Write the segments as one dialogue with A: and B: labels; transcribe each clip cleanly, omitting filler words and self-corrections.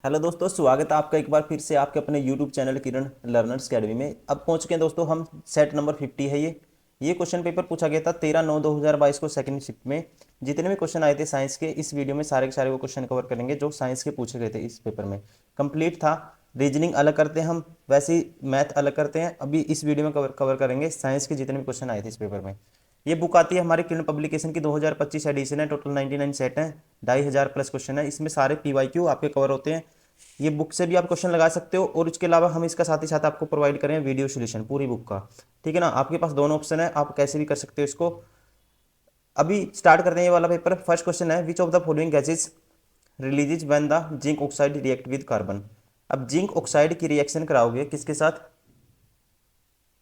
A: Hello दोस्तों, स्वागत है आपका एक बार फिर से आपके अपने यूट्यूब चैनल किरण लर्नर्स अकेडमी में। अब पहुंच चुके हैं दोस्तों हम सेट नंबर 50 है ये क्वेश्चन पेपर पूछा गया था 13/9/2022 को सेकंड शिफ्ट में। जितने भी क्वेश्चन आए थे साइंस के, इस वीडियो में सारे के सारे वो क्वेश्चन कवर करेंगे जो साइंस के पूछे गए थे इस पेपर में। कंप्लीट था। रीजनिंग अलग करते हैं हम, वैसे ही मैथ अलग करते हैं। अभी इस वीडियो में कवर करेंगे साइंस के जितने भी क्वेश्चन आए थे इस पेपर में। ये बुक आती है हमारी किरण पब्लिकेशन की, 2025 एडिशन है। टोटल 99 सेट है, 2500 प्लस क्वेश्चन है। इसमें सारे पीवाईक्यू आपके कवर होते हैं। ये बुक से भी आप क्वेश्चन लगा सकते हो, और इसके अलावा हम इसका साथ ही साथ आपको प्रोवाइड करें वीडियो सोल्यूशन पूरी बुक का। ठीक है ना, आपके पास दोनों ऑप्शन है, आप कैसे भी कर सकते हो इसको। अभी स्टार्ट करते हैं ये वाला पेपर। फर्स्ट क्वेश्चन है, which of the following gases releases when the zinc oxide react with carbon. अब जिंक ऑक्साइड की रिएक्शन कराओगे किसके साथ?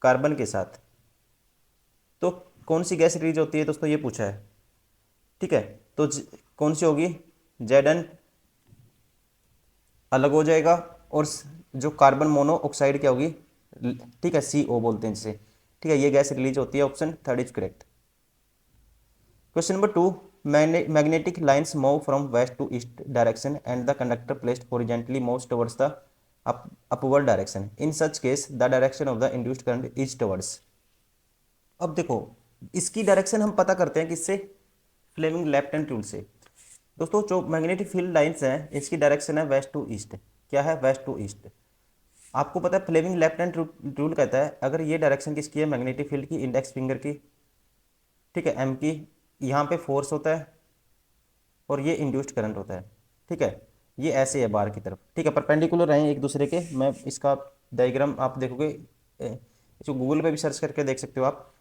A: कार्बन के साथ। तो कौन सी गैस रिलीज होती है दोस्तों, ये पूछा है। ठीक है, तो कौन सी होगी? जेड अलग हो जाएगा, और जो कार्बन मोनोऑक्साइड क्या होगी? ठीक है, CO बोलते हैं जिसे। ठीक है, ये गैस रिलीज होती है। Option third is correct. Question number 2, magnetic lines move from west to east direction and the conductor placed horizontally moves towards the upward direction. In such case the direction of the induced current is towards. अब देखो, इसकी direction हम पता करते हैं किससे? Fleming left hand rule से। दोस्तों जो मैग्नेटिक फील्ड लाइंस हैं इसकी डायरेक्शन है वेस्ट टू ईस्ट। क्या है? West to east. आपको पता है फ्लेमिंग लेफ्ट हैंड रूल कहता है अगर ये डायरेक्शन किसकी है, मैग्नेटिक फील्ड की, इंडेक्स फिंगर की, ठीक है, M की, यहाँ पे फोर्स होता है और ये इंड्यूस्ड करंट होता है। ठीक है, ये ऐसे है बाहर की तरफ। ठीक है, परपेंडिकुलर हैं एक दूसरे के। मैं इसका डायग्राम आप देखोगे, इसको गूगल पे भी सर्च करके देख सकते हो आप।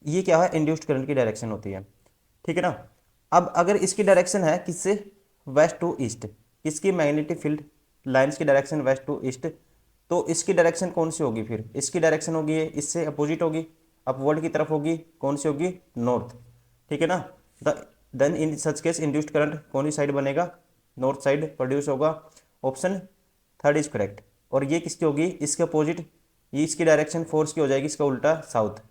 A: ये क्या है? इंड्यूस्ड करंट की डायरेक्शन होती है। ठीक है ना। अब अगर इसकी डायरेक्शन है किससे? West to east. किसकी? मैग्नेटिक फील्ड लाइंस की डायरेक्शन वेस्ट टू ईस्ट। तो इसकी डायरेक्शन कौन सी होगी फिर? इसकी डायरेक्शन होगी ये, इससे अपोजिट होगी, अपवर्ड की तरफ होगी। कौन सी होगी? नॉर्थ। ठीक है ना। The then in such case induced current कौन सी साइड बनेगा? नॉर्थ साइड प्रोड्यूस होगा। Option third is correct. और ये किसकी होगी? इसके अपोजिट। ये इसकी डायरेक्शन फोर्स की हो जाएगी, इसका उल्टा south.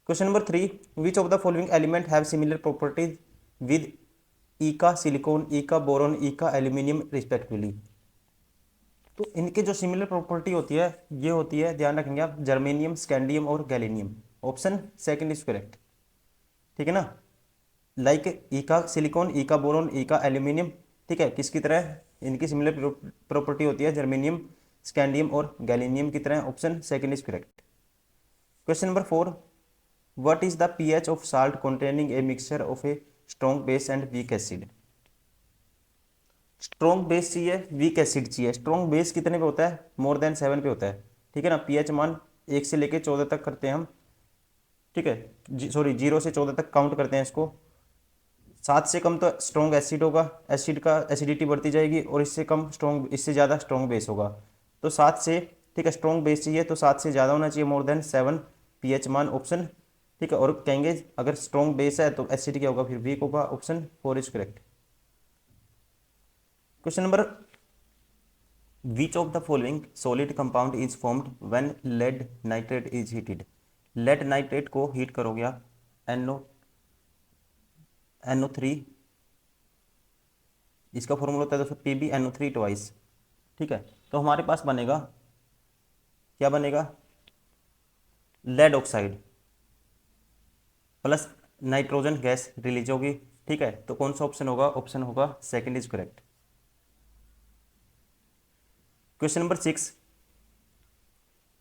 A: Question number 3, which of the following element have similar properties with eka silicon, eka boron, eka aluminium respectively. तो इनके जो सिमिलर प्रॉपर्टी होती है ये होती है, ध्यान रखेंगे आप, जर्मेनियम, स्कैंडियम और gallium. Option second is correct. ठीक है ना। Like eka silicon, eka boron, eka aluminium. ठीक है, किसकी तरह इनकी सिमिलर प्रॉपर्टी होती है? जर्मेनियम, स्कैंडियम और गैलेनियम की तरह। Option second is correct. Question number 4, what is the pH of salt containing a mixture of a strong base and weak acid। Strong base चाहिए, वीक एसिड चाहिए। स्ट्रॉन्ग बेस कितने पे होता है? मोर देन 7 पे होता है। ठीक है ना। पीएच मान 1 से लेके 14 तक करते हैं हम। ठीक है, सॉरी 0 से 14 तक काउंट करते हैं इसको। 7 से कम तो स्ट्रॉन्ग एसिड होगा, एसिड का एसिडिटी बढ़ती जाएगी, और इससे कम स्ट्रॉन्ग, इससे ज़्यादा स्ट्रॉन्ग बेस होगा। तो 7 से, ठीक है, स्ट्रॉन्ग बेस चाहिए तो 7 से ज़्यादा होना चाहिए, मोर देन 7 पीएच मान। ऑप्शन, ठीक है, और कहेंगे अगर स्ट्रॉन्ग बेस है तो एसिड क्या होगा फिर? वीक होगा। Option 4 is correct. Question number, which of the following solid compound is formed when lead nitrate is heated. Lead nitrate को हीट करोगे आप, NO NO3, इसका फॉर्मूला होता है दोस्तों PbNO3 ट्वाइस। ठीक है, तो हमारे पास बनेगा, क्या बनेगा? Lead oxide plus nitrogen gas release होगी। ठीक है, तो कौन सा ऑप्शन होगा? ऑप्शन होगा second is correct. Question number 6,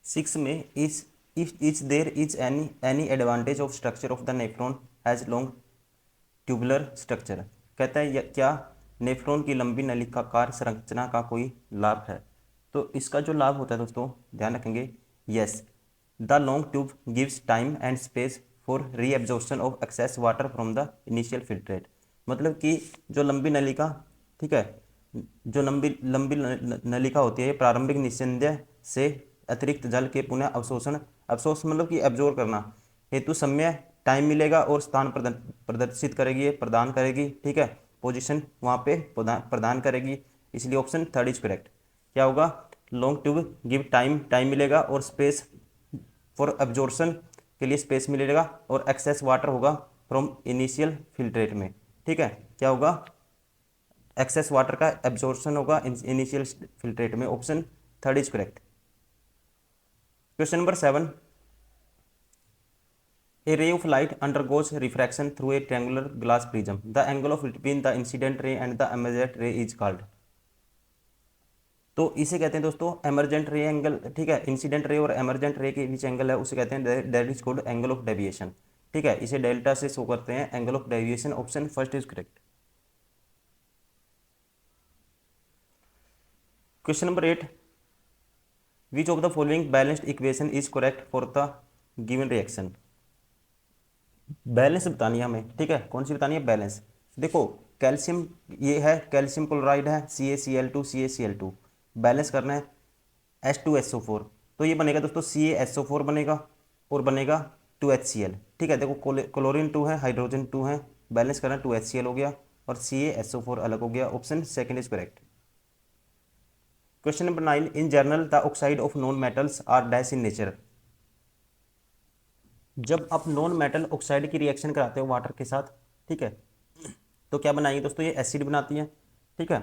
A: 6 में is there is any advantage of structure of the nephron has long tubular structure. कहता है क्या नेफ्रॉन की लंबी नलिकाकार संरचना का कोई लाभ है? तो इसका जो लाभ होता है दोस्तों, ध्यान रखेंगे, yes, the long tube gives time and space for reabsorption of excess water from the initial filtrate. मतलब कि जो लंबी नलिका, ठीक है, जो लंबी लंबी नलिका होती है, प्रारंभिक निस्संदेह से अतिरिक्त जल के पुनः अवशोषण, अवशोष मतलब कि एब्जॉर्ब करना हेतु समय टाइम मिलेगा, और स्थान प्रदर्शित करेगी, प्रदान करेगी। ठीक है, पोजीशन वहाँ पे प्रदान करेगी। इसलिए ऑप्शन थर्ड इज करेक्ट। क्या होगा? Long tube give time, time मिलेगा, और स्पेस फॉर एब्जॉर्प्शन के लिए स्पेस मिलेगा, और एक्सेस वाटर होगा फ्रॉम इनिशियल फिल्ट्रेट में। ठीक है, क्या होगा? एक्सेस वाटर का एब्जॉर्प्शन होगा इनिशियल फिल्ट्रेट में, option third is correct. Question number 7, a ray of light undergoes refraction through a triangular glass prism. The angle of between the incident ray and the emergent ray is called। तो इसे कहते हैं दोस्तों emergent रे angle, ठीक है। Incident ray और emergent रे के बीच एंगल है, उसे कहते हैं that is called angle of deviation, ठीक है। इसे डेल्टा से शो करते हैं, angle of deviation, option first is correct. Question number 8, which of the following balanced equation is correct for the given reaction. Balance बतानी है हमें, ठीक है। कौन सी बतानी है? बैलेंस। देखो कैल्शियम, ये है कैल्शियम क्लोराइड है, CaCl2 CaCl2, बैलेंस करना है H2SO4, तो ये बनेगा दोस्तों CaSO4 बनेगा और बनेगा 2HCl, ठीक है। देखो क्लोरीन 2 है, हाइड्रोजन 2 है, बैलेंस करना 2HCl हो गया और CaSO4 अलग हो गया, option second is correct. Question number 9, in general the oxide of non metals are dash in nature. जब आप नॉन मेटल ऑक्साइड की रिएक्शन कराते हो वाटर के साथ, ठीक है, तो क्या बनाएंगे दोस्तों? ये एसिड बनाती है, ठीक है।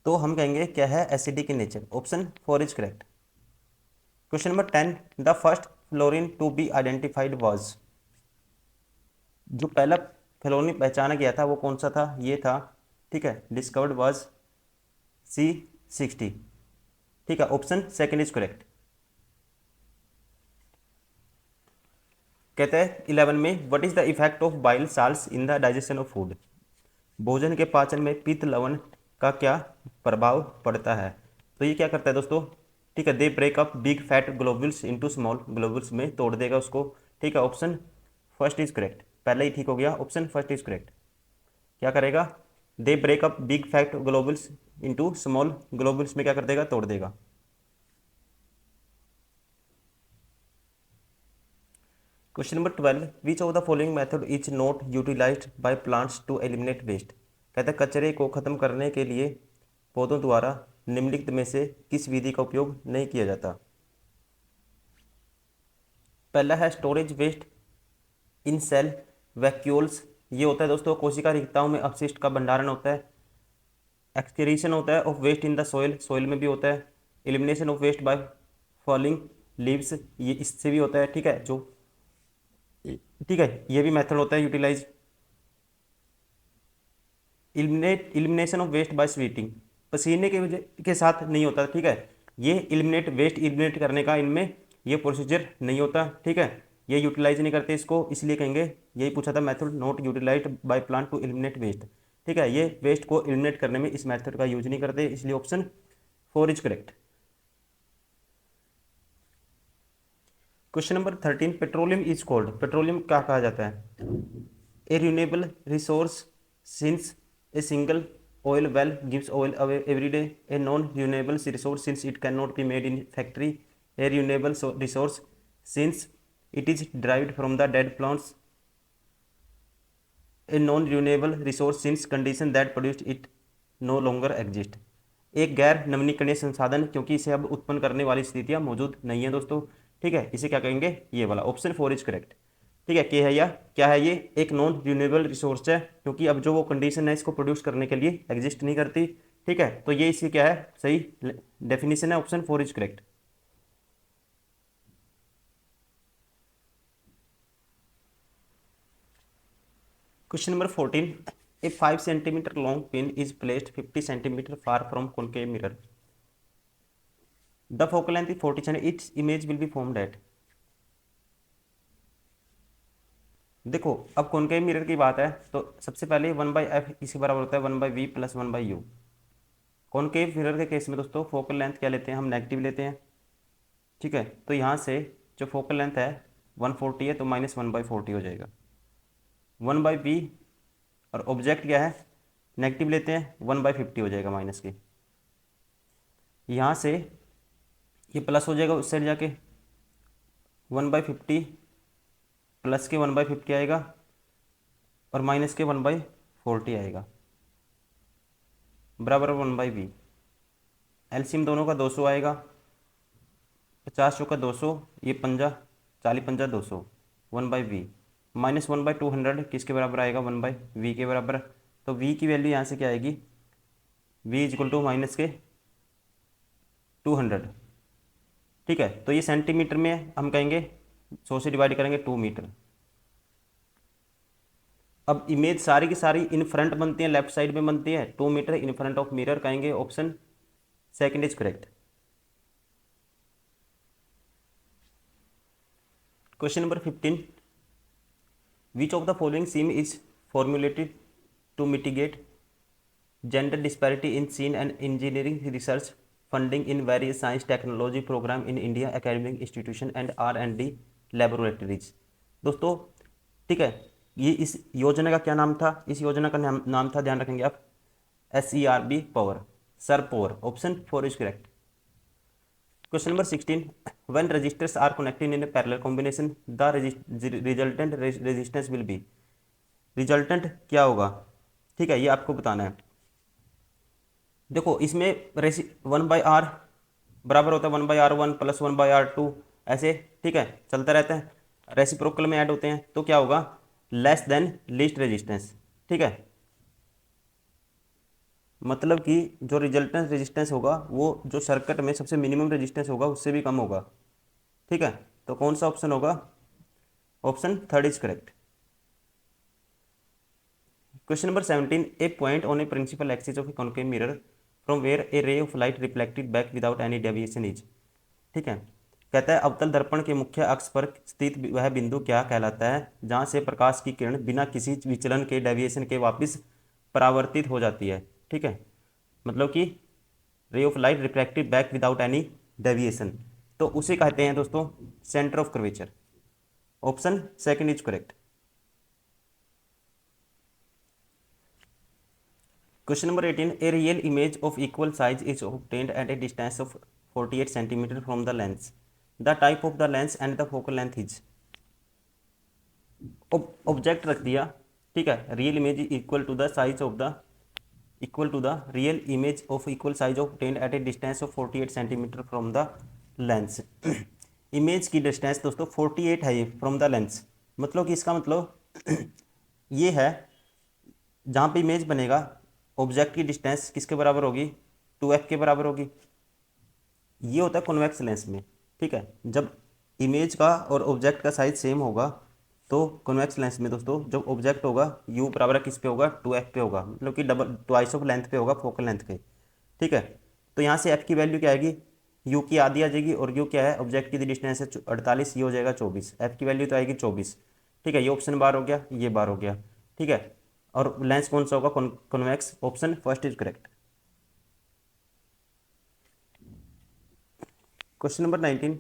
A: तो हम कहेंगे क्या है? Acidic in nature, option four is correct. Question number 10, the first fluorine to be identified was. जो पहला फ्लोरीन पहचाना गया था वो कौन सा था? ये था, ठीक है, डिस्कवर्ड वाज C60, ठीक है, ऑप्शन सेकंड इज करेक्ट। कहते हैं 11 में, what is the effect of bile salts in the digestion of food. भोजन के पाचन में पित्त लवण का क्या प्रभाव पड़ता है? तो ये क्या करता है दोस्तों, ठीक है, they break up big fat globules into small globules में तोड़ देगा उसको, ठीक है, ऑप्शन फर्स्ट इज करेक्ट। पहले ही ठीक हो गया, ऑप्शन फर्स्ट इज करेक्ट। क्या करेगा? They break up big fat globules into small globules में क्या कर देगा? तोड़ देगा। Question number 12, which of the following method is not utilized by plants to eliminate waste. कहता है कचरे को खत्म करने के लिए पौधों द्वारा निम्नलिखित में से किस विधि का उपयोग नहीं किया जाता? पहला है स्टोरेज वेस्ट इन सेल वैक्यूल्स, ये होता है दोस्तों कोशिका रिक्ताओं में अपशिष्ट का भंडारण होता है। एक्सक्रीशन होता है of waste in the soil, soil में भी होता है। Elimination of waste by falling leaves, ये इससे भी होता है, ठीक है, जो, ठीक है, ये भी मेथड होता है utilize. Elimination of waste by sweating, पसीने के वजह के साथ नहीं होता, ठीक है। ये इलिमिनेट वेस्ट इलिमिनेट करने का इनमें ये प्रोसीजर नहीं होता, ठीक है, ये यूटिलाइज नहीं करते इसको, इसलिए कहेंगे यही पूछा था method not utilized by plant to eliminate waste, ठीक है, ये वेस्ट को इलिमिनेट करने में इस मेथड का यूज नहीं करते, इसलिए option four is correct. Question number 13, petroleum is called, petroleum क्या कहा जाता है? A renewable resource since a single oil well gives oil away every day, a non-renewable resource since it cannot be made in factory, a renewable resource since it is derived from the dead plants, a non-renewable resource since condition that produced it no longer exist। एक गैर नवीनीकरणीय संसाधन क्योंकि इसे अब उत्पन्न करने वाली स्थितियां मौजूद नहीं है दोस्तों, ठीक है, इसे क्या कहेंगे? ये वाला, ऑप्शन फोर इज करेक्ट, ठीक है। क्या है या क्या है? ये एक नॉन रिन्यूएबल रिसोर्स है क्योंकि अब जो वो कंडीशन है इसको प्रोड्यूस करने के लिए एग्जिस्ट नहीं करती, ठीक है, तो ये इसकी क्या है? सही डेफिनेशन है, option four is correct. Question number 14, A 5 centimetre long pin is placed 50 centimetre far from concave mirror, the focal length is 40 centimetre, its image will be formed at. देखो अब कॉनकेव मिरर की बात है तो सबसे पहले 1/f इसके बराबर होता है 1/v plus 1/u। Concave mirror के केस में दोस्तों फोकल लेंथ क्या लेते हैं? हम नेगेटिव लेते हैं, ठीक है, तो यहाँ से जो फोकल लेंथ है 140 है तो माइनस 1/40 हो जाएगा। 1/v और ऑब्जेक्ट क्या है? नेगेटिव लेते हैं, 1/50 हो जाएगा माइनस के। यहाँ से ये प्लस हो जाएगा उस साइड जाके, 1/50 प्लस के 1/50 आएगा और माइनस के 1/40 आएगा, बराबर 1/v। एलसीएम दोनों का 200 आएगा, 50 चौका 200, ये पंजा 40 पंजा 200, 1/v माइनस 1/200 किसके बराबर आएगा? 1/v के बराबर, तो v की वैल्यू यहाँ से क्या आएगी, v इक्वल टू माइनस के 200। ठीक है, तो ये सेंटीमीटर में हम कहेंगे 100 से डिवाइड करेंगे 2 मीटर। अब इमेज सारी की सारी इन फ्रंट बनती है, लेफ्ट साइड में बनती है, 2 metre in front of mirror कहेंगे, option second is correct. Question number 15, which of the following scheme is formulated to mitigate gender disparity in science and engineering research funding in various science technology program in India academic institution and R&D laboratories। दोस्तों ठीक है, ये इस योजना का क्या नाम था, इस योजना का नाम था, ध्यान रखेंगे आप, SERB power, sir power, option 4 is correct. Question number 16, when resistors are connected in a parallel combination the resultant resistance will be, resultant क्या होगा, ठीक है, ये आपको बताना है। देखो इसमें रेसी 1/r बराबर होता है 1/r1 प्लस 1/r2 ऐसे, ठीक है, चलता रहता है, रेसिप्रोकल में ऐड होते हैं, तो क्या होगा, लेस देन लीस्ट रेजिस्टेंस। ठीक है, मतलब कि जो रिजल्टेंट रेजिस्टेंस होगा वो जो सर्किट में सबसे मिनिमम रेजिस्टेंस होगा उससे भी कम होगा। ठीक है, तो कौन सा ऑप्शन होगा, option 3 is correct. Question number 17, a point on a principal axis of a concave mirror from where a ray of light reflected back without any deviation is. ठीक है, कहता है अवतल दर्पण के मुख्य अक्ष पर स्थित वह बिंदु क्या कहलाता है जहां से प्रकाश की किरण बिना किसी विचलन के डेविएशन के वापस परावर्तित हो जाती है। ठीक है, मतलब कि रे of light reflected back without any deviation, तो उसे कहते हैं दोस्तों centre of curvature, option second is correct. Question number 18, a real image of equal size is obtained at a distance of 48 cm from the lens. The type of the lens and the focal length is। Object रख दिया, ठीक है, real image equal to the size of the real image of equal size obtained at a distance of 48 centimetre from the lens. Image की distance दोस्तों 48 है ये from the lens, मतलब कि इसका मतलब ये है जहाँ पे इमेज बनेगा ऑब्जेक्ट की डिस्टेंस किसके बराबर होगी, 2f के बराबर होगी। ये होता है कॉन्वेक्स लेंस में। ठीक है, जब इमेज का और ऑब्जेक्ट का साइज सेम होगा तो कॉन्वेक्स लेंस में दोस्तों जब ऑब्जेक्ट होगा u बराबर किस पे होगा, 2f पे होगा, मतलब कि डबल ट्वाइस ऑफ लेंथ पे होगा फोकल लेंथ के। ठीक है, तो यहाँ से f की वैल्यू क्या आएगी, u की आधी आ जाएगी, और u क्या है, ऑब्जेक्ट की डिस्टेंस है 48, ये हो जाएगा 24, f की वैल्यू तो आएगी 24। ठीक है, ये ऑप्शन बार हो गया, ये बार हो गया। ठीक है, और लेंस कौन सा होगा, convex, option first is correct. Question number 19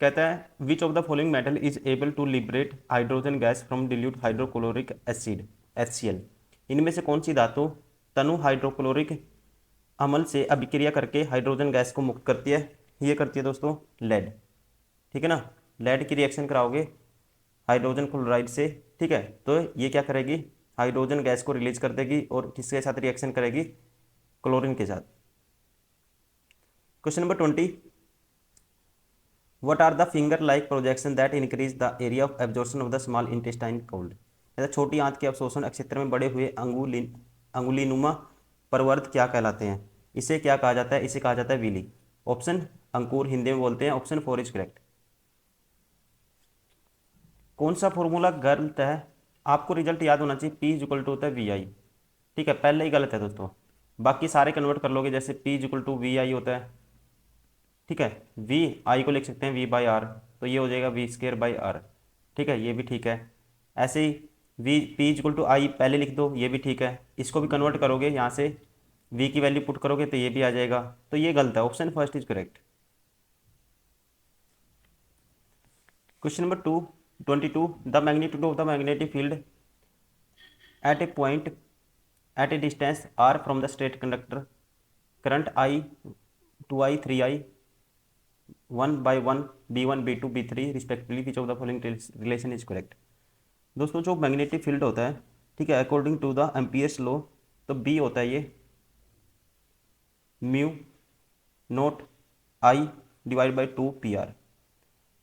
A: कहता है which of the following metal is able to liberate hydrogen gas from dilute hydrochloric acid HCl। इनमें से कौन सी धातु तनु हाइड्रोक्लोरिक अम्ल से अभिक्रिया करके हाइड्रोजन गैस को मुक्त करती है, ये करती है दोस्तों लेड। ठीक है ना, लेड की रिएक्शन कराओगे हाइड्रोजन क्लोराइड से, ठीक है, तो ये क्या करेगी, हाइड्रोजन गैस को रिलीज कर देगी और किसके साथ रिएक्शन करेगी, क्लोरीन के साथ। Question number 20, what are the finger like projection that increase the area of absorption of the small intestine called. छोटी आंत के अवशोषण क्षेत्र में बड़े हुए अंगुलीनुमा प्रवर्त क्या कहलाते हैं, इसे क्या कहा जाता है, इसे कहा जाता है विली, ऑप्शन अंकुर हिंदी में बोलते हैं, ऑप्शन 4 इज करेक्ट। कौन सा फॉर्मूला गलत है, आपको रिजल्ट याद होना चाहिए, P इक्वल टू होता है VI। ठीक है, पहले ही गलत है दोस्तों, बाकी सारे कन्वर्ट कर लोगे, जैसे P इक्वल टू VI होता है। ठीक है, V I को लिख सकते हैं V/R, तो ये हो जाएगा V²/R। ठीक है, ये भी ठीक है। ऐसे ही P इक्वल टू I पहले लिख दो, ये भी ठीक है। इसको भी कन्वर्ट करोगे, यहाँ से V की वैल्यू पुट करोगे तो ये भी आ जाएगा, तो ये गलत है, option first is correct. Question number 22, the magnitude of the magnetic field at a point at a distance r from the straight conductor current I 2I 3I 1/1 B1 B2 B3 respectively which of the following relation is correct. दोस्तों जो magnetic field होता है, ठीक है, according to the Ampere's law, तो B होता है ये mu naught I divide by 2PR।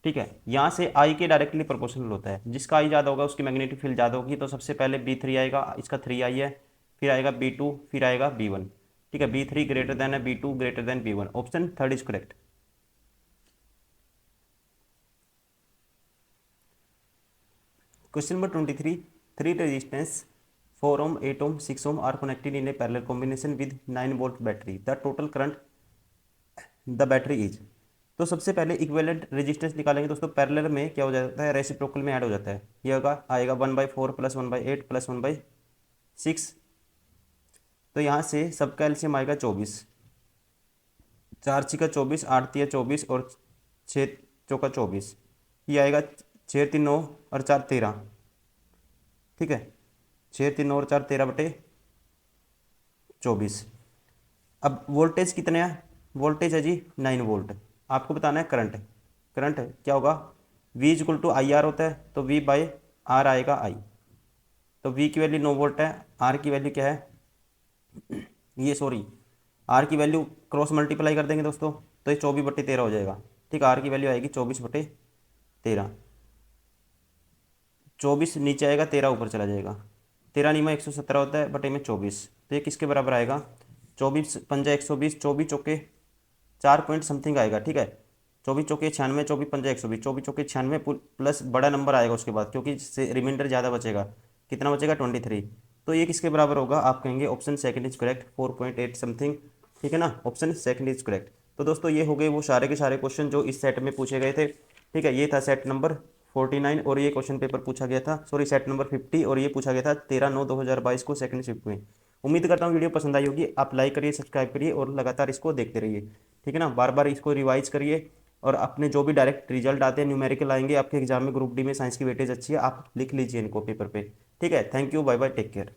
A: ठीक है, यहाँ से I के डायरेक्टली प्रोपोर्शनल होता है, जिसका I ज़्यादा होगा उसकी मैग्नेटिक फील्ड ज़्यादा होगी, तो सबसे पहले B3 आएगा, इसका 3I है, फिर आएगा B2, फिर आएगा B1। ठीक है, B3 ग्रेटर देन है B2 greater than B1, option third is correct. Question number 23, three resistance 4 ohm, 8 ohm, 6 ohm are connected in a parallel combination with 9 volt battery. The total current the battery is. तो सबसे पहले equivalent resistance निकालेंगे दोस्तों। Parallel में क्या हो जाता है, रेसिप्रोकल में ऐड हो जाता है। ये होगा आएगा 1/4 प्लस 1/8 प्लस 1/6। तो यहाँ से सबका एलसीएम आएगा 24, 4×6 = 24, 8×3 = 24 और 6×4 = 24। ये आएगा 6×3 = 9 और 4×13। ठीक है, 6×3 = 9 और 4×13/24। अब वोल्टेज कितने हैं, वोल्टेज है जी 9 वोल्ट। आपको बताना है करंट। करंट क्या होगा, V = IR होता है, तो V/R आएगा I। तो V की वैल्यू 9 वोल्ट है, R की वैल्यू क्या है, ये सॉरी R की वैल्यू क्रॉस मल्टीप्लाई कर देंगे दोस्तों, तो ये 24/13 हो जाएगा। ठीक है, R की वैल्यू आएगी 24/13। 24 नीचे आएगा, 13 ऊपर चला जाएगा। 13 नहीं में 117 होता है, बटे में 24, तो ये किसके बराबर आएगा, 24×5 = 120, 24 चौके 4 पॉइंट समथिंग आएगा। ठीक है, 24 चौके 96, 24×5 = 120, 24 चौके 96 प्लस बड़ा नंबर आएगा उसके बाद, क्योंकि रिमाइंडर ज़्यादा बचेगा। कितना बचेगा, 23। तो ये किसके बराबर होगा, आप कहेंगे option second is correct, 4.8 something. ठीक है ना, ऑप्शन सेकंड इज करेक्ट। तो दोस्तों ये हो गए वो सारे के सारे क्वेश्चन जो इस सेट में पूछे गए थे। ठीक है, ये था सेट नंबर 49 और ये क्वेश्चन पेपर पूछा गया था, सॉरी सेट नंबर 50, और ये पूछा गया था 13/9/2022 को सेकंड शिफ्ट में। उम्मीद करता हूँ वीडियो पसंद आई होगी। आप लाइक करिए, सब्सक्राइब करिए और लगातार इसको देखते रहिए। ठीक है ना, बार बार इसको रिवाइज करिए और अपने जो भी डायरेक्ट रिजल्ट आते हैं, न्यूमेरिकल आएंगे आपके एग्जाम में, ग्रुप डी में साइंस की वेटेज अच्छी है, आप लिख लीजिए इनको पेपर पे। ठीक है, thank you, bye bye, take care.